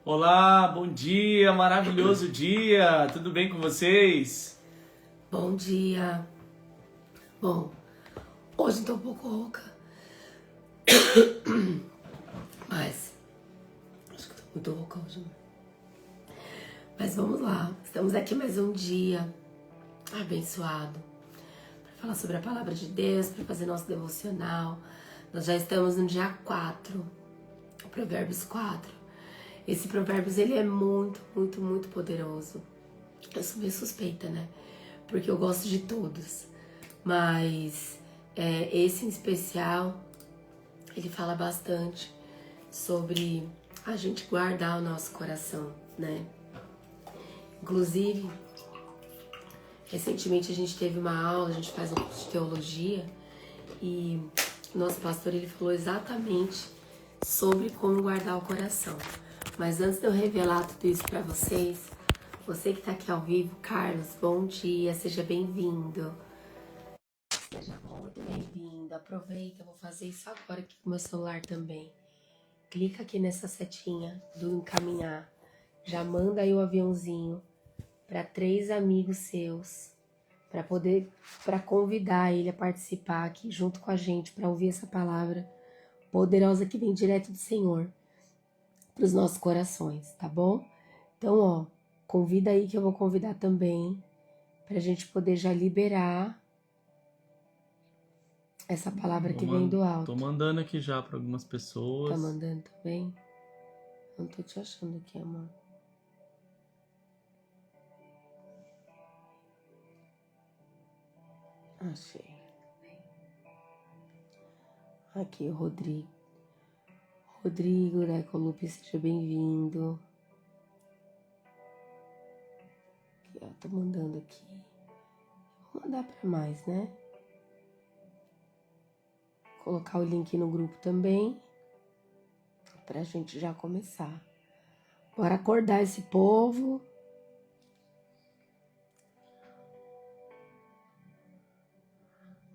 Olá, bom dia, maravilhoso dia. Tudo bem com vocês? Bom dia. Bom, hoje tô um pouco rouca, mas acho que tô muito rouca hoje. Mas vamos lá, estamos aqui mais um dia abençoado para falar sobre a palavra de Deus, para fazer nosso devocional. Nós já estamos no dia 4, Provérbios 4. Esse Provérbios, ele é muito, muito, muito poderoso. Eu sou meio suspeita, né? Porque eu gosto de todos. Mas esse em especial, ele fala bastante sobre a gente guardar o nosso coração, né? Inclusive, recentemente a gente teve uma aula, a gente faz um curso de teologia e o nosso pastor, ele falou exatamente sobre como guardar o coração. Mas antes de eu revelar tudo isso para vocês, você que tá aqui ao vivo, Carlos, bom dia, seja bem-vindo. Seja muito bem-vindo. Aproveita, eu vou fazer isso agora aqui com o meu celular também. Clica aqui nessa setinha do encaminhar. Já manda aí o aviãozinho para 3 amigos seus, para convidar ele a participar aqui junto com a gente, para ouvir essa palavra poderosa que vem direto do Senhor para os nossos corações, tá bom? Então, ó, convida aí que eu vou convidar também, para a gente poder já liberar essa palavra que vem do alto. Tô mandando aqui já para algumas pessoas. Tá mandando também? Não tô te achando aqui, amor. Achei. Aqui, o Rodrigo. Rodrigo da Ecolupe, seja bem-vindo. Aqui, ó, tô mandando aqui. Vou mandar pra mais, né? Colocar o link no grupo também, pra gente já começar. Bora acordar esse povo.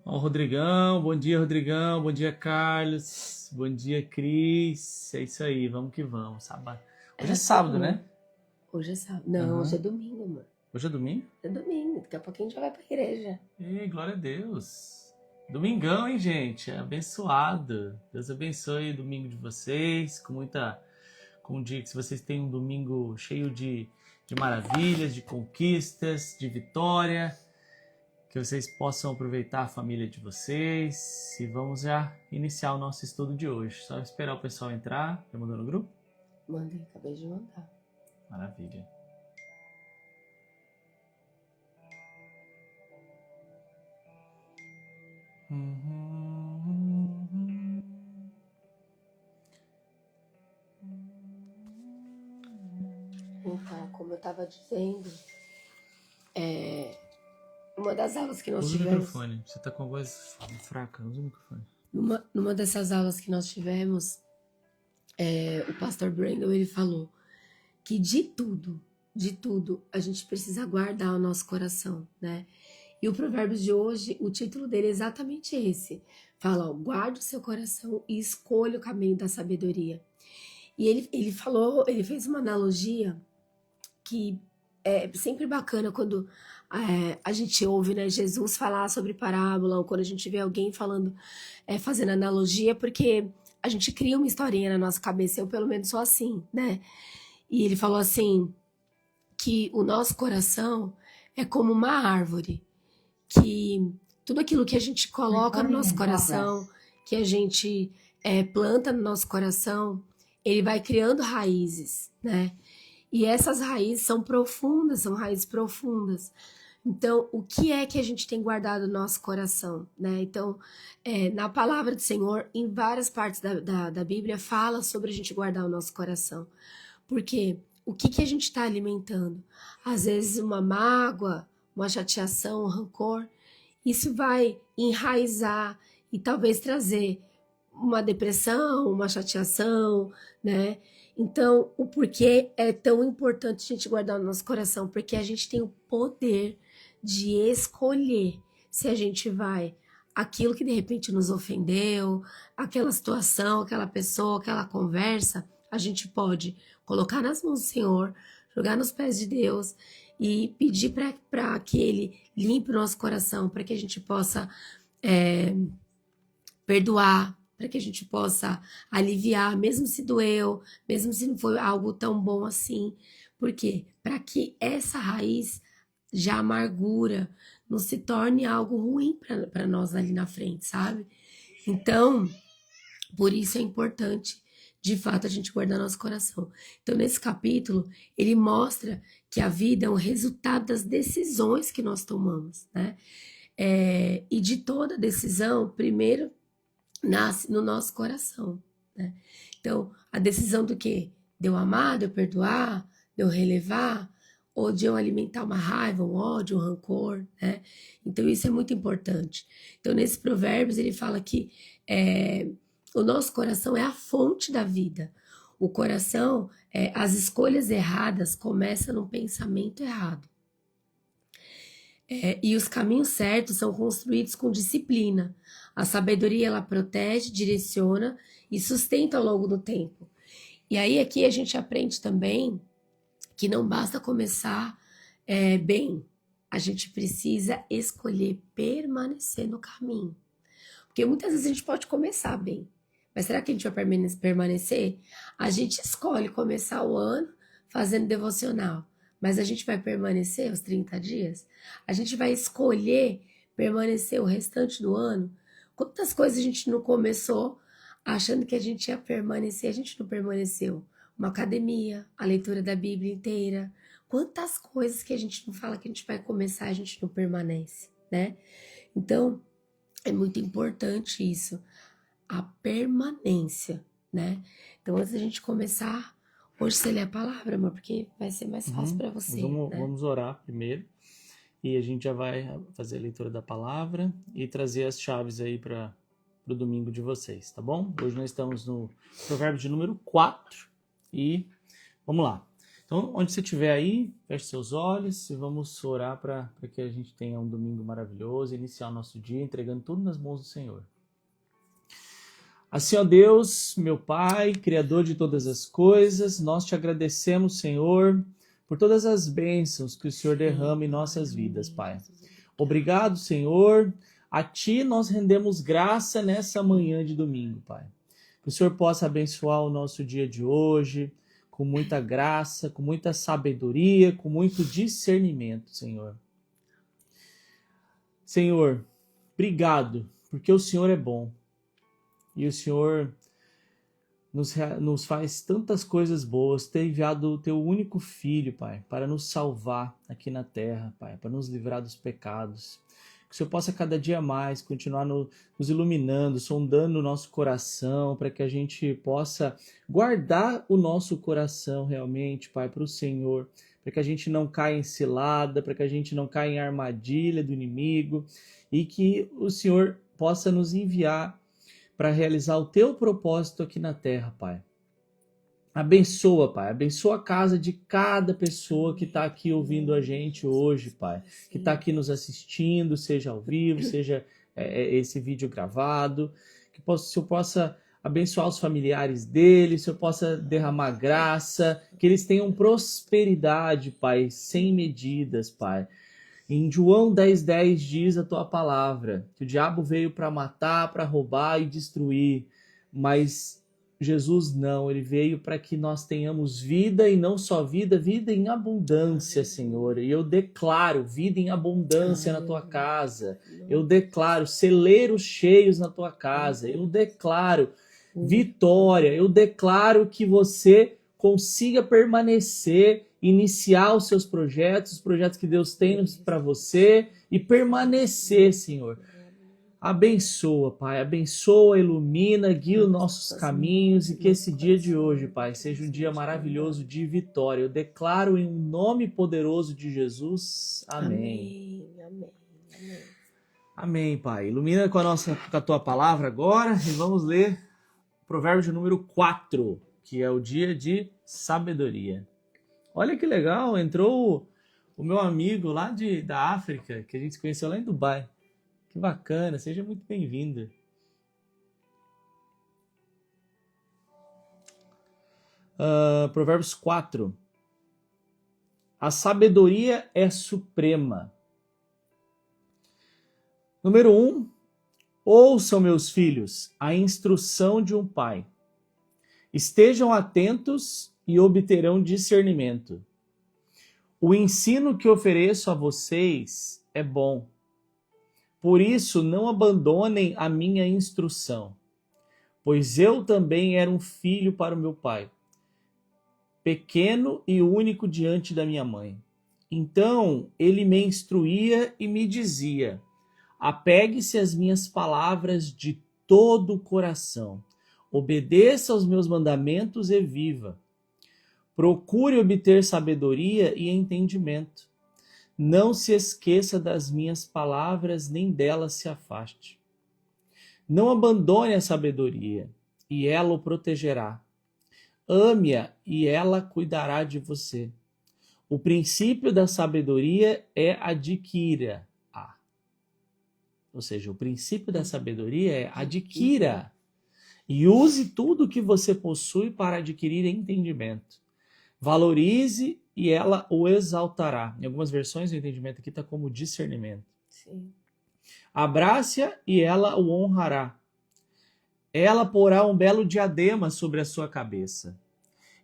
Ó, Rodrigão, bom dia, Carlos, bom dia, Cris. É isso aí, vamos que vamos. Sábado. Hoje é sábado, né? Hoje é sábado. Não, hoje é domingo, amor. Hoje é domingo? É domingo, daqui a pouquinho a gente já vai pra igreja. Ei, glória a Deus. Domingão, hein, gente? Abençoado. Deus abençoe o domingo de vocês, com um dia que vocês tenham um domingo cheio de maravilhas, de conquistas, de vitória. Que vocês possam aproveitar a família de vocês. E vamos já iniciar o nosso estudo de hoje. Só esperar o pessoal entrar. Já mandou no grupo? Mandei, acabei de mandar. Maravilha. Então, como eu tava dizendo, uma das aulas que nós Usa o tivemos... microfone. Você tá com a voz fraca. Usa o microfone. Numa dessas aulas que nós tivemos, o pastor Brandon, ele falou que de tudo, a gente precisa guardar o nosso coração, né? E o Provérbios de hoje, o título dele é exatamente esse. Fala, ó, guarde o seu coração e escolha o caminho da sabedoria. E ele falou, ele fez uma analogia que é sempre bacana quando a gente ouve, né, Jesus falar sobre parábola, ou quando a gente vê alguém falando, fazendo analogia, porque a gente cria uma historinha na nossa cabeça, eu pelo menos sou assim, né? E ele falou assim, que o nosso coração é como uma árvore, que tudo aquilo que a gente coloca no nosso coração, que a gente planta no nosso coração, ele vai criando raízes, né? E essas raízes são profundas, são raízes profundas. Então, o que é que a gente tem guardado no nosso coração, né? Então, na palavra do Senhor, em várias partes da Bíblia, fala sobre a gente guardar o nosso coração. Porque o que a gente está alimentando? Às vezes uma mágoa, uma chateação, um rancor, isso vai enraizar e talvez trazer uma depressão, uma chateação, né? Então, o porquê é tão importante a gente guardar o nosso coração? Porque a gente tem o poder de escolher se a gente vai aquilo que de repente nos ofendeu, aquela situação, aquela pessoa, aquela conversa, a gente pode colocar nas mãos do Senhor, jogar nos pés de Deus e pedir para que Ele limpe o nosso coração, para que a gente possa perdoar, para que a gente possa aliviar, mesmo se doeu, mesmo se não foi algo tão bom assim. Por quê? Para que essa raiz já amargura não se torne algo ruim para nós ali na frente, sabe? Então, por isso é importante, de fato, a gente guardar nosso coração. Então, nesse capítulo, ele mostra que a vida é um resultado das decisões que nós tomamos, né? E de toda decisão, primeiro, nasce no nosso coração, né? Então, a decisão do quê? De eu amar, de eu perdoar, de eu relevar, ou de eu alimentar uma raiva, um ódio, um rancor, né? Então, isso é muito importante. Então, nesse Provérbios, ele fala que o nosso coração é a fonte da vida. O coração, as escolhas erradas começam num pensamento errado. E os caminhos certos são construídos com disciplina. A sabedoria, ela protege, direciona e sustenta ao longo do tempo. E aí aqui a gente aprende também que não basta começar bem. A gente precisa escolher permanecer no caminho. Porque muitas vezes a gente pode começar bem. Mas será que a gente vai permanecer? A gente escolhe começar o ano fazendo devocional. Mas a gente vai permanecer os 30 dias? A gente vai escolher permanecer o restante do ano? Quantas coisas a gente não começou achando que a gente ia permanecer? A gente não permaneceu. Uma academia, a leitura da Bíblia inteira. Quantas coisas que a gente não fala que a gente vai começar, a gente não permanece, né? Então, é muito importante isso, a permanência, né? Então, antes da gente começar, hoje você lê a palavra, amor, porque vai ser mais fácil para você. Vamos orar primeiro e a gente já vai fazer a leitura da palavra e trazer as chaves aí para o domingo de vocês, tá bom? Hoje nós estamos no provérbio de número 4 e vamos lá. Então, onde você estiver aí, feche seus olhos e vamos orar para que a gente tenha um domingo maravilhoso, iniciar o nosso dia entregando tudo nas mãos do Senhor. Assim, ó Deus, meu Pai, Criador de todas as coisas, nós te agradecemos, Senhor, por todas as bênçãos que o Senhor derrama em nossas vidas, Pai. Obrigado, Senhor. A Ti nós rendemos graça nessa manhã de domingo, Pai. Que o Senhor possa abençoar o nosso dia de hoje, com muita graça, com muita sabedoria, com muito discernimento, Senhor. Senhor, obrigado, porque o Senhor é bom. E o Senhor nos faz tantas coisas boas, ter enviado o Teu único Filho, Pai, para nos salvar aqui na terra, Pai, para nos livrar dos pecados. Que o Senhor possa cada dia mais continuar nos iluminando, sondando o nosso coração, para que a gente possa guardar o nosso coração realmente, Pai, para o Senhor, para que a gente não caia em cilada, para que a gente não caia em armadilha do inimigo e que o Senhor possa nos enviar para realizar o Teu propósito aqui na terra, Pai. Abençoa, Pai. Abençoa a casa de cada pessoa que está aqui ouvindo a gente hoje, Pai. Que está aqui nos assistindo, seja ao vivo, seja esse vídeo gravado. Que o Senhor possa abençoar os familiares deles, que o Senhor possa derramar graça, que eles tenham prosperidade, Pai, sem medidas, Pai. Em João 10:10 diz a tua palavra, que o diabo veio para matar, para roubar e destruir, mas Jesus não, ele veio para que nós tenhamos vida e não só vida, vida em abundância, Senhor. E eu declaro vida em abundância na tua casa, eu declaro celeiros cheios na tua casa, eu declaro vitória, eu declaro que você consiga permanecer, iniciar os seus projetos, os projetos que Deus tem para você e permanecer, Senhor. Abençoa, Pai, abençoa, ilumina, guia os nossos caminhos e que esse dia de hoje, Pai, seja um dia maravilhoso de vitória. Eu declaro em nome poderoso de Jesus. Amém. Amém. Amém, Pai. Ilumina com a tua palavra agora e vamos ler o provérbio de número 4, que é o dia de sabedoria. Olha que legal, entrou o meu amigo lá da África, que a gente se conheceu lá em Dubai. Que bacana, seja muito bem-vindo. Provérbios 4. A sabedoria é suprema. Número 1. Ouçam, meus filhos, a instrução de um pai. Estejam atentos e obterão discernimento. O ensino que ofereço a vocês é bom. Por isso, não abandonem a minha instrução, pois eu também era um filho para o meu pai, pequeno e único diante da minha mãe. Então ele me instruía e me dizia: apegue-se às minhas palavras de todo o coração, obedeça aos meus mandamentos e viva. Procure obter sabedoria e entendimento. Não se esqueça das minhas palavras, nem delas se afaste. Não abandone a sabedoria, e ela o protegerá. Ame-a, e ela cuidará de você. O princípio da sabedoria é adquira-a. Ou seja, o princípio da sabedoria é adquira. E use tudo o que você possui para adquirir entendimento. Valorize e ela o exaltará. Em algumas versões o entendimento aqui está como discernimento. Sim. Abrace-a e ela o honrará. Ela porá um belo diadema sobre a sua cabeça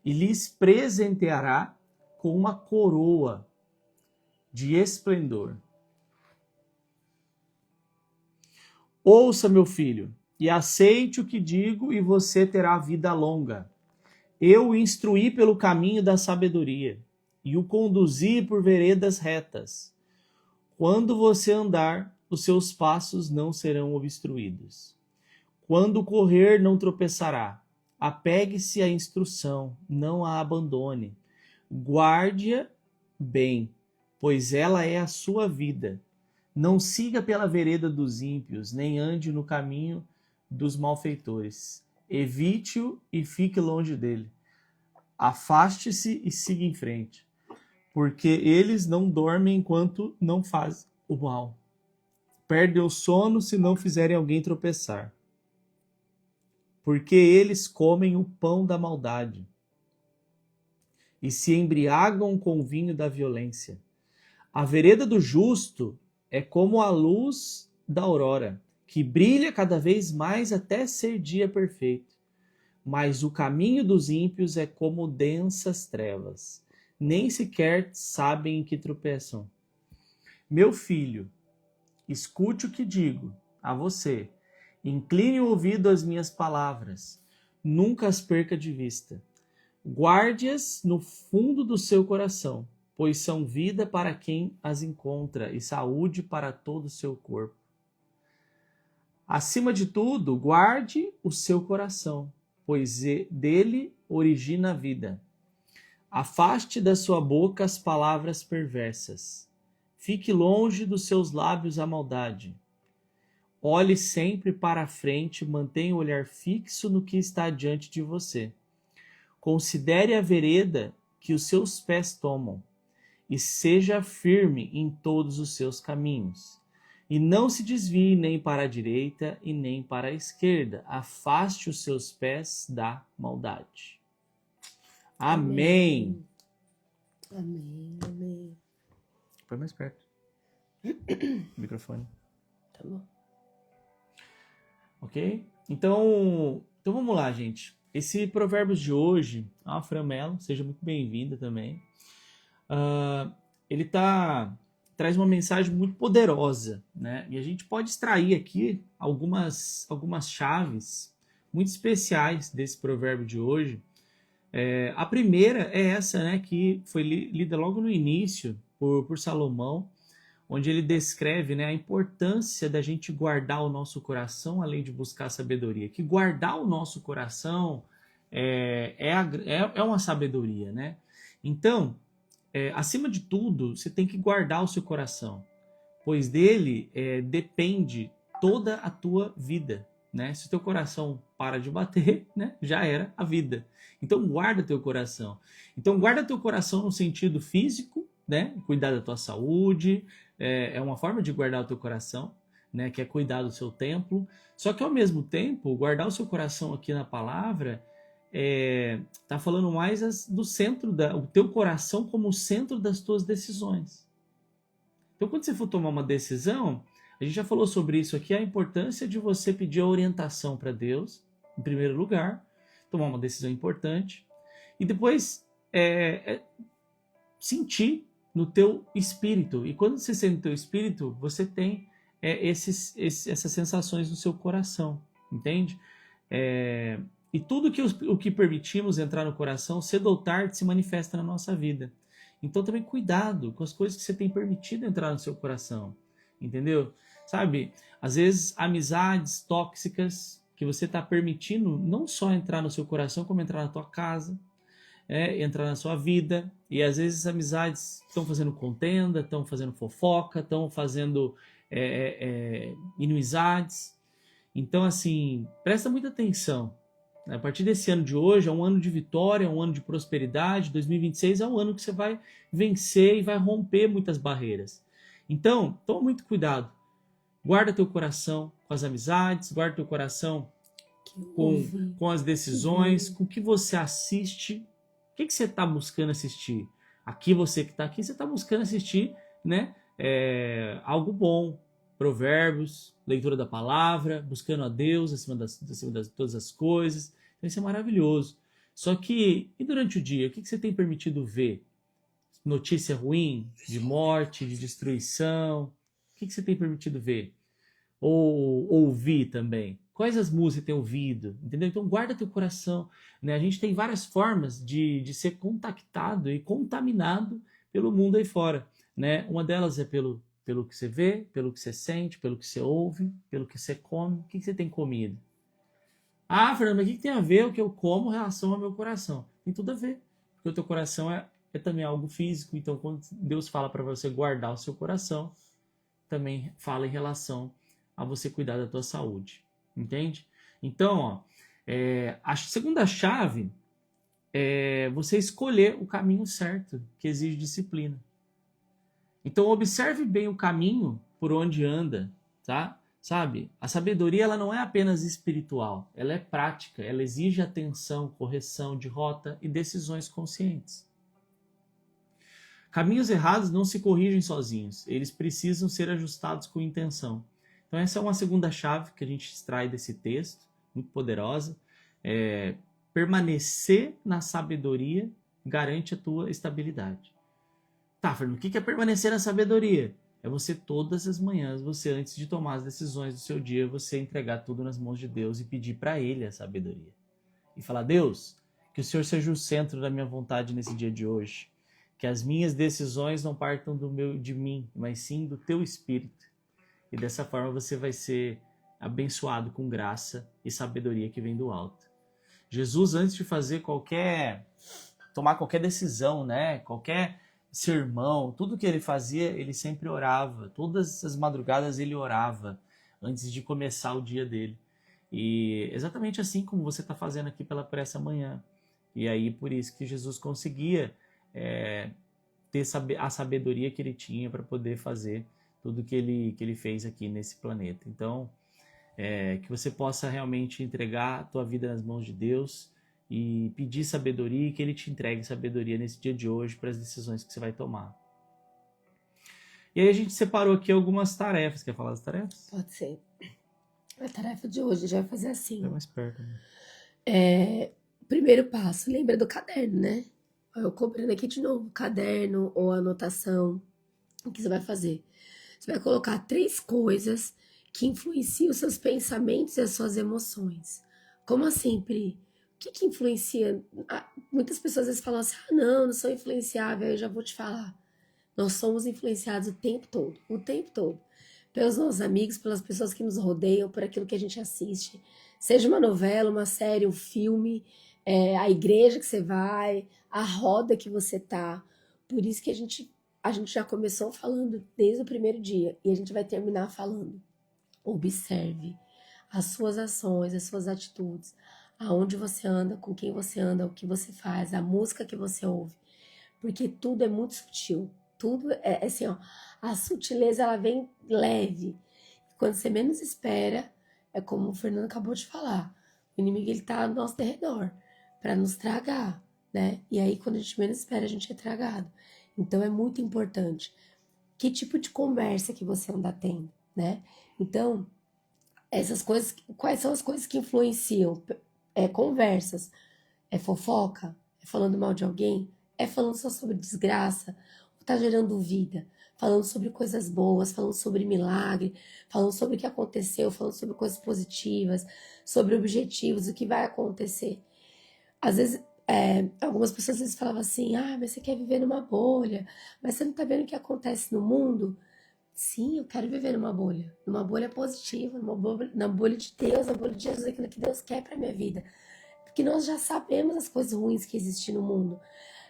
e lhes presenteará com uma coroa de esplendor. Ouça, meu filho, e aceite o que digo, e você terá vida longa. Eu o instruí pelo caminho da sabedoria e o conduzi por veredas retas. Quando você andar, os seus passos não serão obstruídos. Quando correr, não tropeçará. Apegue-se à instrução, não a abandone. Guarde-a bem, pois ela é a sua vida. Não siga pela vereda dos ímpios, nem ande no caminho dos malfeitores. Evite-o e fique longe dele. Afaste-se e siga em frente, porque eles não dormem enquanto não fazem o mal. Perdem o sono se não fizerem alguém tropeçar, porque eles comem o pão da maldade e se embriagam com o vinho da violência. A vereda do justo é como a luz da aurora, que brilha cada vez mais até ser dia perfeito. Mas o caminho dos ímpios é como densas trevas, nem sequer sabem em que tropeçam. Meu filho, escute o que digo a você, incline o ouvido às minhas palavras, nunca as perca de vista. Guarde-as no fundo do seu coração, pois são vida para quem as encontra e saúde para todo o seu corpo. Acima de tudo, guarde o seu coração, pois dele origina a vida. Afaste da sua boca as palavras perversas. Fique longe dos seus lábios a maldade. Olhe sempre para a frente, mantenha o olhar fixo no que está diante de você. Considere a vereda que os seus pés tomam e seja firme em todos os seus caminhos. E não se desvie nem para a direita e nem para a esquerda. Afaste os seus pés da maldade. Amém. Amém, amém. Põe mais perto. O microfone. Tá bom. Ok? Então vamos lá, gente. Esse Provérbios de hoje, a Fran Mello, seja muito bem-vinda também. Ele traz uma mensagem muito poderosa, né? E a gente pode extrair aqui algumas chaves muito especiais desse provérbio de hoje. A primeira é essa, né, que foi lida logo no início por Salomão, onde ele descreve, né, a importância da gente guardar o nosso coração além de buscar sabedoria. Que guardar o nosso coração é uma sabedoria, né? Então, acima de tudo, você tem que guardar o seu coração, pois dele depende toda a tua vida, né? Se o teu coração para de bater, né, já era a vida. Então guarda teu coração. Então guarda teu coração no sentido físico, né? Cuidar da tua saúde, é uma forma de guardar o teu coração, né? Que é cuidar do seu templo. Só que ao mesmo tempo, guardar o seu coração aqui na palavra tá falando mais do centro, o teu coração como o centro das tuas decisões. Então, quando você for tomar uma decisão, a gente já falou sobre isso aqui, a importância de você pedir a orientação para Deus, em primeiro lugar, tomar uma decisão importante, e depois sentir no teu espírito. E quando você sente no teu espírito, você tem essas sensações no seu coração, entende? E tudo o que permitimos entrar no coração, cedo ou tarde, se manifesta na nossa vida. Então também cuidado com as coisas que você tem permitido entrar no seu coração, entendeu? Sabe, às vezes amizades tóxicas que você está permitindo não só entrar no seu coração, como entrar na tua casa, entrar na sua vida. E às vezes amizades estão fazendo contenda, estão fazendo fofoca, estão fazendo inimizades. Então, assim, presta muita atenção. A partir desse ano de hoje, é um ano de vitória, é um ano de prosperidade. 2026 é um ano que você vai vencer e vai romper muitas barreiras. Então, toma muito cuidado. Guarda teu coração com as amizades, guarda teu coração com as decisões, com o que você assiste. O que você está buscando assistir? Aqui, você que está aqui, você está buscando assistir, né? Algo bom. Provérbios, leitura da palavra, buscando a Deus acima de todas as coisas. Então, isso é maravilhoso. Só que, e durante o dia, o que você tem permitido ver? Notícia ruim, de morte, de destruição? O que você tem permitido ver? Ou ouvir também? Quais as músicas você tem ouvido? Entendeu? Então, guarda teu coração. Né? A gente tem várias formas de ser contactado e contaminado pelo mundo aí fora. Né? Uma delas é pelo que você vê, pelo que você sente, pelo que você ouve, pelo que você come. O que você tem comido? Ah, Fernando, mas o que tem a ver o que eu como em relação ao meu coração? Tem tudo a ver. Porque o teu coração é também algo físico. Então, quando Deus fala para você guardar o seu coração, também fala em relação a você cuidar da tua saúde. Entende? Então, a segunda chave é você escolher o caminho certo, que exige disciplina. Então, observe bem o caminho por onde anda, tá? Sabe? A sabedoria, ela não é apenas espiritual, ela é prática, ela exige atenção, correção de rota e decisões conscientes. Caminhos errados não se corrigem sozinhos, eles precisam ser ajustados com intenção. Então, essa é uma segunda chave que a gente extrai desse texto, muito poderosa. Permanecer na sabedoria garante a tua estabilidade. Tá, Fernando, o que é permanecer na sabedoria? É você todas as manhãs, você antes de tomar as decisões do seu dia, você entregar tudo nas mãos de Deus e pedir para Ele a sabedoria. E falar, Deus, que o Senhor seja o centro da minha vontade nesse dia de hoje. Que as minhas decisões não partam de mim, mas sim do Teu Espírito. E dessa forma você vai ser abençoado com graça e sabedoria que vem do alto. Jesus, antes de tomar qualquer decisão, né? Qualquer sermão, tudo que ele fazia, ele sempre orava. Todas as madrugadas ele orava antes de começar o dia dele. E exatamente assim como você está fazendo aqui por essa manhã. E aí, por isso que Jesus conseguia ter a sabedoria que ele tinha para poder fazer tudo que ele fez aqui nesse planeta. Então, que você possa realmente entregar a tua vida nas mãos de Deus e pedir sabedoria e que Ele te entregue sabedoria nesse dia de hoje para as decisões que você vai tomar. E aí a gente separou aqui algumas tarefas. Quer falar das tarefas? Pode ser. A tarefa de hoje a gente vai fazer assim. Vai mais perto. Né? Primeiro passo, lembra do caderno, né? Eu cobrando aqui de novo, caderno ou anotação. O que você vai fazer? Você vai colocar 3 coisas que influenciam os seus pensamentos e as suas emoções. Como assim, Pri? O que influencia? Muitas pessoas às vezes falam assim, não sou influenciável. Aí eu já vou te falar. Nós somos influenciados o tempo todo. Pelos nossos amigos, pelas pessoas que nos rodeiam, por aquilo que a gente assiste. Seja uma novela, uma série, um filme, a igreja que você vai, a roda que você tá. Por isso que a gente já começou falando desde o primeiro dia e a gente vai terminar falando. Observe as suas ações, as suas atitudes, aonde você anda, com quem você anda, o que você faz, a música que você ouve, porque tudo é muito sutil, tudo é assim, ó, a sutileza ela vem leve, quando você menos espera, é como o Fernando acabou de falar, o inimigo ele tá ao nosso derredor, para nos tragar, né? E aí, quando a gente menos espera, a gente é tragado. Então, é muito importante. Que tipo de conversa que você anda tendo, né? Então, essas coisas, quais são as coisas que influenciam? Conversas, fofoca, é falando mal de alguém, é falando só sobre desgraça, ou tá gerando vida, falando sobre coisas boas, falando sobre milagre, falando sobre o que aconteceu, falando sobre coisas positivas, sobre objetivos, o que vai acontecer. Às vezes, algumas pessoas às vezes falavam assim, mas você quer viver numa bolha, mas você não tá vendo o que acontece no mundo? Sim, eu quero viver numa bolha positiva, na bolha de Deus, na bolha de Jesus, aquilo que Deus quer para minha vida. Porque nós já sabemos as coisas ruins que existem no mundo.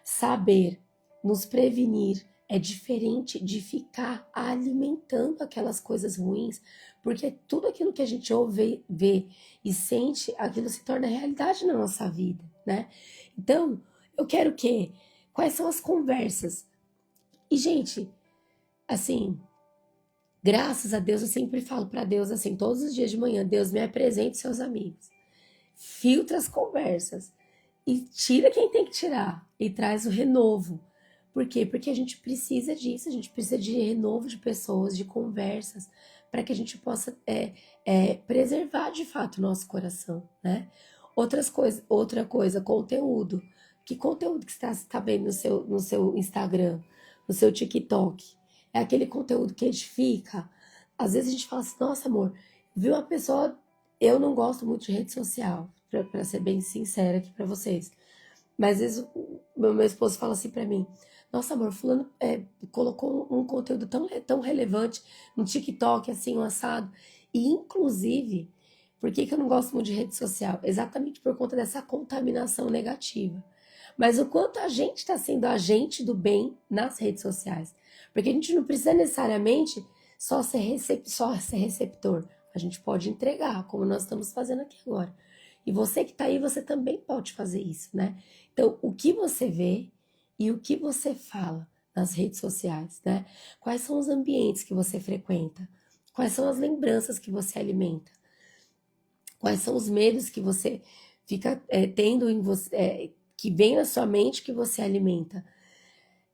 Saber nos prevenir é diferente de ficar alimentando aquelas coisas ruins, porque tudo aquilo que a gente ouve, vê e sente, aquilo se torna realidade na nossa vida, né? Então, eu quero o quê? Quais são as conversas? E, gente, assim, graças a Deus, eu sempre falo para Deus assim, todos os dias de manhã, Deus me apresente seus amigos. Filtra as conversas e tira quem tem que tirar e traz o renovo. Por quê? Porque a gente precisa disso, a gente precisa de renovo de pessoas, de conversas, para que a gente possa preservar de fato o nosso coração, né? Outra coisa, conteúdo. Que conteúdo que você está vendo no seu Instagram, no seu TikTok? É aquele conteúdo que edifica? Às vezes a gente fala assim, nossa amor, viu uma pessoa. Eu não gosto muito de rede social, para ser bem sincera aqui para vocês. Mas às vezes meu esposo fala assim para mim, nossa amor, fulano colocou um conteúdo tão relevante no TikTok, assim, um assado. E inclusive, por que eu não gosto muito de rede social? Exatamente por conta dessa contaminação negativa. Mas o quanto a gente está sendo agente do bem nas redes sociais. Porque a gente não precisa necessariamente só ser receptor. A gente pode entregar, como nós estamos fazendo aqui agora. E você que está aí, você também pode fazer isso, né? Então, o que você vê e o que você fala nas redes sociais, né? Quais são os ambientes que você frequenta? Quais são as lembranças que você alimenta? Quais são os medos que você fica tendo em você, que vem na sua mente que você alimenta?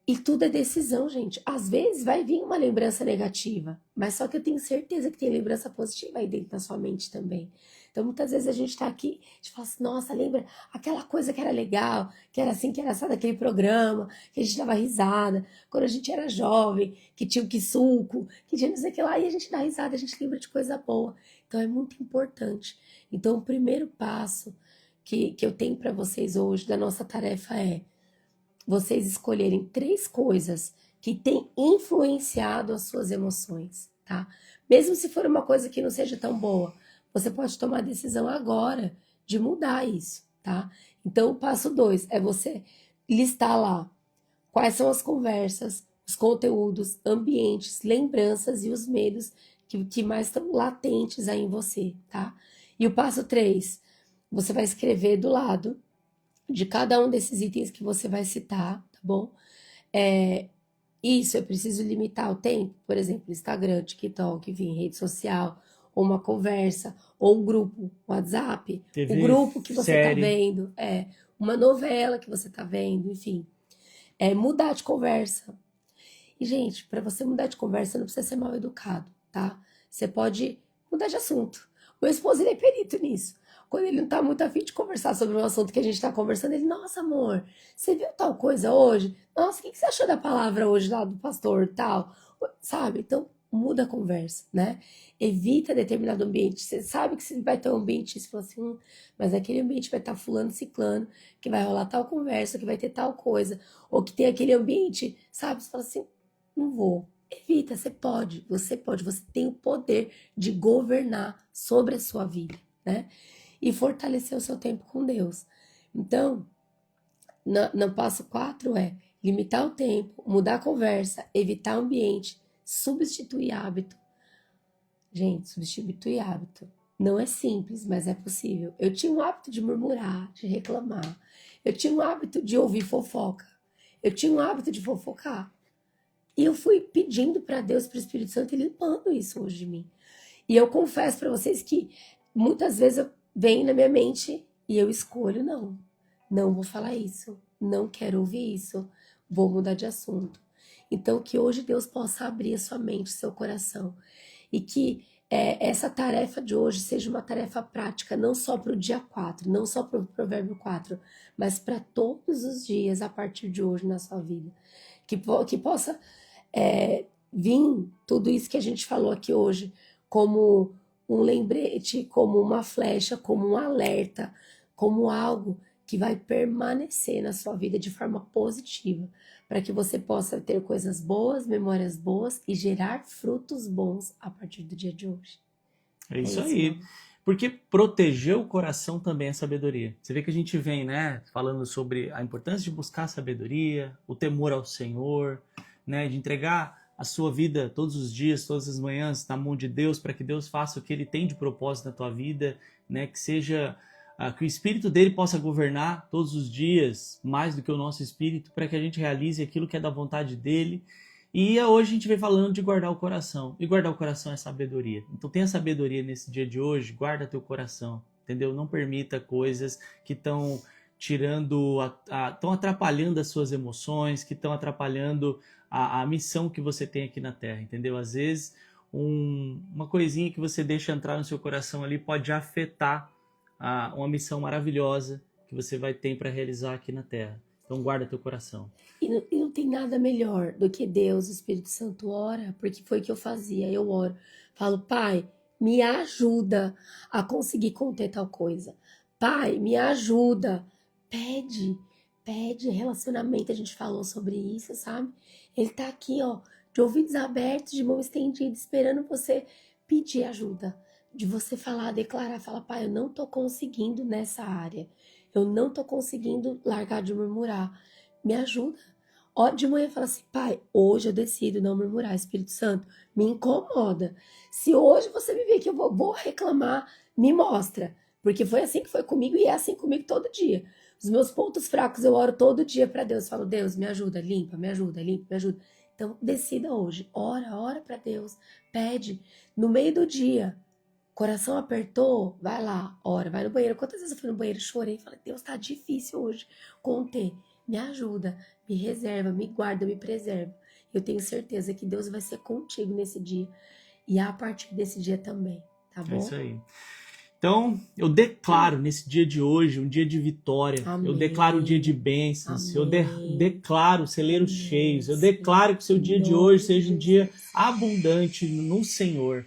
E tudo é decisão, gente. Às vezes vai vir uma lembrança negativa, mas só que eu tenho certeza que tem lembrança positiva aí dentro da sua mente também. Então, muitas vezes a gente tá aqui, a gente fala assim, nossa, lembra aquela coisa que era legal, que era assim, que era só daquele programa, que a gente dava risada, quando a gente era jovem, que tinha o que suco, que tinha não sei o que lá, e a gente dá risada, a gente lembra de coisa boa. Então, é muito importante. Então, o primeiro passo que eu tenho para vocês hoje da nossa tarefa é vocês escolherem 3 coisas que têm influenciado as suas emoções, tá? Mesmo se for uma coisa que não seja tão boa, você pode tomar a decisão agora de mudar isso, tá? Então, o passo 2 é você listar lá quais são as conversas, os conteúdos, ambientes, lembranças e os medos que mais estão latentes aí em você, tá? E o passo 3, você vai escrever do lado de cada um desses itens que você vai citar, tá bom? Isso, eu preciso limitar o tempo, por exemplo, Instagram, TikTok, enfim, rede social, ou uma conversa, ou um grupo, WhatsApp, o TV, grupo que você tá série. vendo, uma novela que você tá vendo, enfim. Mudar de conversa. E, gente, para você mudar de conversa, não precisa ser mal educado, tá? Você pode mudar de assunto. O meu esposo, ele é perito nisso. Quando ele não tá muito afim de conversar sobre um assunto que a gente tá conversando, ele, nossa, amor, você viu tal coisa hoje? Nossa, o que você achou da palavra hoje lá do pastor tal? Sabe? Então, muda a conversa, né? Evita determinado ambiente. Você sabe que você vai ter um ambiente, você fala assim, mas aquele ambiente vai estar fulano, ciclano, que vai rolar tal conversa, que vai ter tal coisa, ou que tem aquele ambiente, sabe? Você fala assim, não vou. Evita, você tem o poder de governar sobre a sua vida, né? E fortalecer o seu tempo com Deus. Então, no passo 4 é limitar o tempo, mudar a conversa, evitar o ambiente, substituir hábito. Gente, substituir hábito. Não é simples, mas é possível. Eu tinha um hábito de murmurar, de reclamar. Eu tinha um hábito de ouvir fofoca. Eu tinha um hábito de fofocar. E eu fui pedindo para Deus, para o Espírito Santo, e limpando isso hoje de mim. E eu confesso para vocês que muitas vezes vem na minha mente e eu escolho não. Não vou falar isso, não quero ouvir isso, vou mudar de assunto. Então, que hoje Deus possa abrir a sua mente, seu coração, e que essa tarefa de hoje seja uma tarefa prática, não só para o dia 4, não só para o provérbio 4, mas para todos os dias a partir de hoje na sua vida. Que possa vir tudo isso que a gente falou aqui hoje como um lembrete, como uma flecha, como um alerta, como algo que vai permanecer na sua vida de forma positiva, para que você possa ter coisas boas, memórias boas e gerar frutos bons a partir do dia de hoje. É isso aí. Porque proteger o coração também é sabedoria. Você vê que a gente vem, né, falando sobre a importância de buscar a sabedoria, o temor ao Senhor, né, de entregar a sua vida todos os dias, todas as manhãs na mão de Deus, para que Deus faça o que Ele tem de propósito na tua vida, né, que seja que o Espírito dele possa governar todos os dias, mais do que o nosso Espírito, para que a gente realize aquilo que é da vontade dele. E hoje a gente vem falando de guardar o coração. E guardar o coração é sabedoria. Então tenha sabedoria nesse dia de hoje, guarda teu coração, entendeu? Não permita coisas que estão tirando, estão atrapalhando as suas emoções, que estão atrapalhando a missão que você tem aqui na Terra, entendeu? Às vezes uma coisinha que você deixa entrar no seu coração ali pode afetar uma missão maravilhosa que você vai ter para realizar aqui na Terra. Então guarda teu coração. E não tem nada melhor do que Deus, o Espírito Santo ora, porque foi o que eu fazia. Eu oro, falo, Pai, me ajuda a conseguir conter tal coisa. Pai, me ajuda. Pede relacionamento. A gente falou sobre isso, sabe? Ele tá aqui, ó, de ouvidos abertos, de mão estendida, esperando você pedir ajuda. De você falar, declarar, falar, Pai, eu não tô conseguindo nessa área. Eu não tô conseguindo largar de murmurar. Me ajuda. Ó, de manhã fala assim, Pai, hoje eu decido não murmurar. Espírito Santo, me incomoda. Se hoje você me ver que eu vou reclamar, me mostra. Porque foi assim que foi comigo e é assim comigo todo dia. Os meus pontos fracos eu oro todo dia para Deus. Falo, Deus, me ajuda, limpa, me ajuda, limpa, me ajuda. Então, decida hoje. Ora para Deus. Pede. No meio do dia, coração apertou, vai lá, ora, vai no banheiro. Quantas vezes eu fui no banheiro, chorei, falei, Deus, tá difícil hoje conter. Me ajuda, me reserva, me guarda, me preserva. Eu tenho certeza que Deus vai ser contigo nesse dia e a partir desse dia também, tá bom? É isso aí. Então, eu declaro nesse dia de hoje um dia de vitória. Amém. Eu declaro um dia de bênçãos. Amém. Eu declaro celeiros Amém. cheios. Eu declaro que o seu dia de hoje seja um dia abundante no Senhor.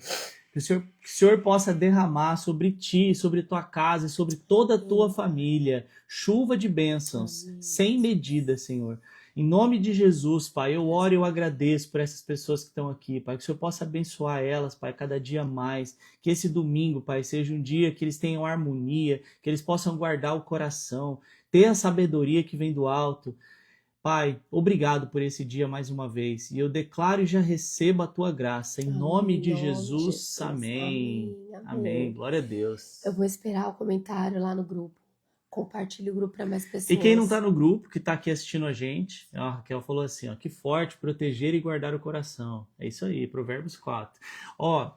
Que o Senhor possa derramar sobre ti, sobre tua casa e sobre toda a tua família chuva de bênçãos, sem medida, Senhor. Em nome de Jesus, Pai, eu oro e eu agradeço por essas pessoas que estão aqui, Pai, que o Senhor possa abençoar elas, Pai, cada dia mais. Que esse domingo, Pai, seja um dia que eles tenham harmonia, que eles possam guardar o coração, ter a sabedoria que vem do alto. Pai, obrigado por esse dia mais uma vez. E eu declaro e já recebo a tua graça. Em nome de Jesus. Amém. Amém. Glória a Deus. Eu vou esperar o comentário lá no grupo. Compartilhe o grupo para mais pessoas. E quem não está no grupo, que está aqui assistindo a gente, a Raquel falou assim, ó, que forte, proteger e guardar o coração. É isso aí, Provérbios 4. Ó,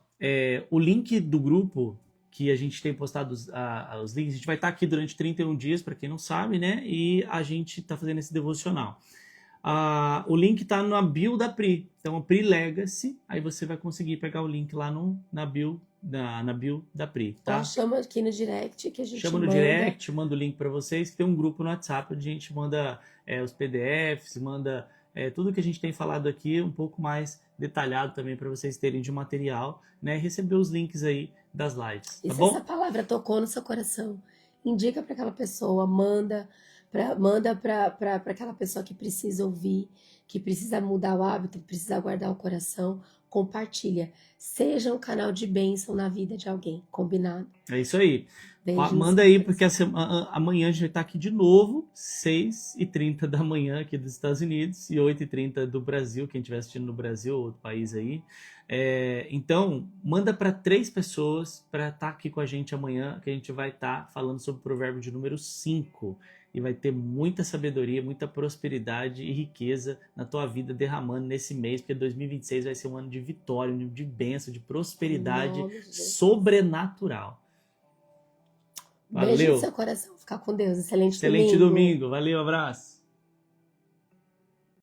o link do grupo que a gente tem postado os links, a gente vai estar aqui durante 31 dias, para quem não sabe, né? E a gente está fazendo esse devocional. O link está na bio da Pri. Então, a Pri Legacy, aí você vai conseguir pegar o link lá na bio da Pri, tá? Então, chama aqui no direct que a gente Chama no direct, manda o link para vocês, que tem um grupo no WhatsApp onde a gente manda os PDFs, manda tudo que a gente tem falado aqui, um pouco mais detalhado também para vocês terem de material, né? Receber os links aí das lives, tá e se bom? essa palavra tocou no seu coração, indica para aquela pessoa, manda para aquela pessoa que precisa ouvir, que precisa mudar o hábito, que precisa guardar o coração, compartilha. Seja um canal de bênção na vida de alguém, combinado? É isso aí. Beijinhos, manda aí, porque amanhã a gente vai estar aqui de novo, 6h30 da manhã aqui dos Estados Unidos e 8h30 do Brasil, quem estiver assistindo no Brasil ou outro país aí. Então, manda para 3 pessoas para estar aqui com a gente amanhã, que a gente vai estar falando sobre o provérbio de número 5. E vai ter muita sabedoria, muita prosperidade e riqueza na tua vida derramando nesse mês, porque 2026 vai ser um ano de vitória, um ano de bênção, de prosperidade sobrenatural. Beijo Valeu. no seu coração. Ficar com Deus. Excelente Excelente domingo. domingo. Valeu, abraço.